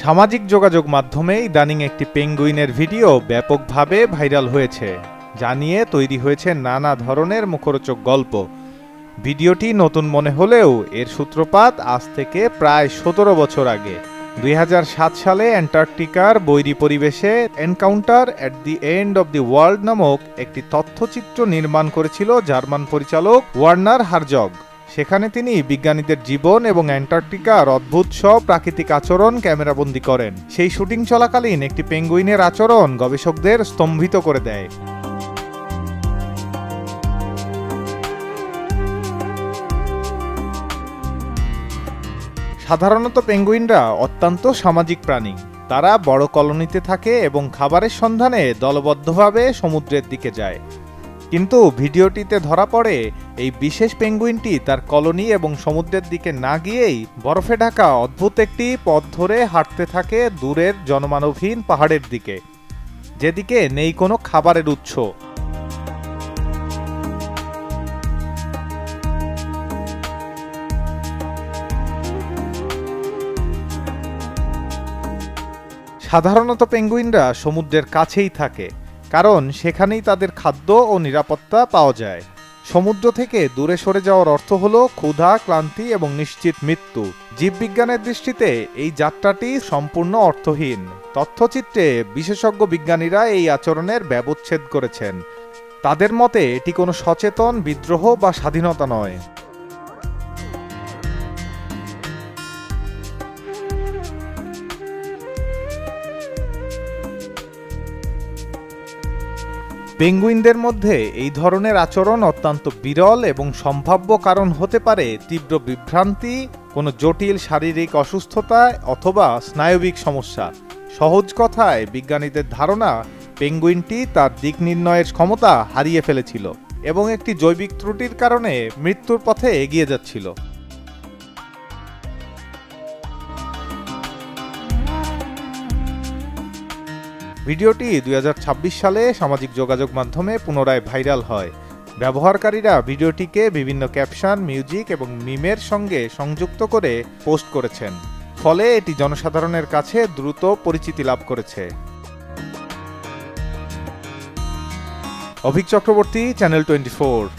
সামাজিক যোগাযোগ মাধ্যমে ইদানিং একটি পেঙ্গুইনের ভিডিও ব্যাপকভাবে ভাইরাল হয়েছে, যা নিয়ে তৈরি হয়েছে নানা ধরনের মুখরোচক গল্প। ভিডিওটি নতুন মনে হলেও এর সূত্রপাত আজ থেকে প্রায় ১৭ বছর আগে। ২০০৭ সালে অ্যান্টার্কটিকার বৈরী পরিবেশে encounter at the end of the world নামক একটি তথ্যচিত্র নির্মাণ করেছিল জার্মান পরিচালক ওয়ার্নার হারজগ। সেখানে তিনি বিজ্ঞানীদের জীবন এবং অ্যান্টার্কটিকার অদ্ভুত সব প্রাকৃতিক আচরণ ক্যামেরাবন্দি করেন। সেই শুটিং চলাকালীন একটি পেঙ্গুইনের আচরণ গবেষকদের স্তম্ভিত করে দেয়। সাধারণত পেঙ্গুইনরা অত্যন্ত সামাজিক প্রাণী। তারা বড় কলোনিতে থাকে এবং খাবারের সন্ধানে দলবদ্ধভাবে সমুদ্রের দিকে যায়। কিন্তু ভিডিওটিতে ধরা পড়ে এই বিশেষ পেঙ্গুইনটি তার কলোনি এবং সমুদ্রের দিকে না গিয়েই বরফে ঢাকা অদ্ভুত একটি পথ ধরে হাঁটতে থাকে দূরের জনমানবহীন পাহাড়ের দিকে, যেদিকে নেই কোনো খাবারের উৎস। সাধারণত পেঙ্গুইনরা সমুদ্রের কাছেই থাকে, কারণ সেখানেই তাদের খাদ্য ও নিরাপত্তা পাওয়া যায়। সমুদ্র থেকে দূরে সরে যাওয়ার অর্থ হলো ক্ষুধা, ক্লান্তি এবং নিশ্চিত মৃত্যু। জীববিজ্ঞানের দৃষ্টিতে এই যাত্রাটি সম্পূর্ণ অর্থহীন। তথ্যচিত্রে বিশেষজ্ঞ বিজ্ঞানীরা এই আচরণের ব্যবচ্ছেদ করেছেন। তাদের মতে এটি কোনো সচেতন বিদ্রোহ বা স্বাধীনতা নয়। পেঙ্গুইনদের মধ্যে এই ধরনের আচরণ অত্যন্ত বিরল এবং সম্ভাব্য কারণ হতে পারে তীব্র বিভ্রান্তি, কোনো জটিল শারীরিক অসুস্থতা অথবা স্নায়বিক সমস্যা। সহজ কথায় বিজ্ঞানীদের ধারণা পেঙ্গুইনটি তার দিক নির্ণয়ের ক্ষমতা হারিয়ে ফেলেছিল এবং একটি জৈবিক ত্রুটির কারণে মৃত্যুর পথে এগিয়ে যাচ্ছিল। ভিডিওটি ২০২৬ সালে সামাজিক যোগাযোগ মাধ্যমে পুনরায় ভাইরাল হয়। ব্যবহারকারীরা ভিডিওটিকে বিভিন্ন ক্যাপশন, মিউজিক এবং মিমের সঙ্গে সংযুক্ত করে পোস্ট করেছেন, ফলে এটি জনসাধারণের কাছে দ্রুত পরিচিতি লাভ করেছে। অভিক চক্রবর্তী, চ্যানেল 24।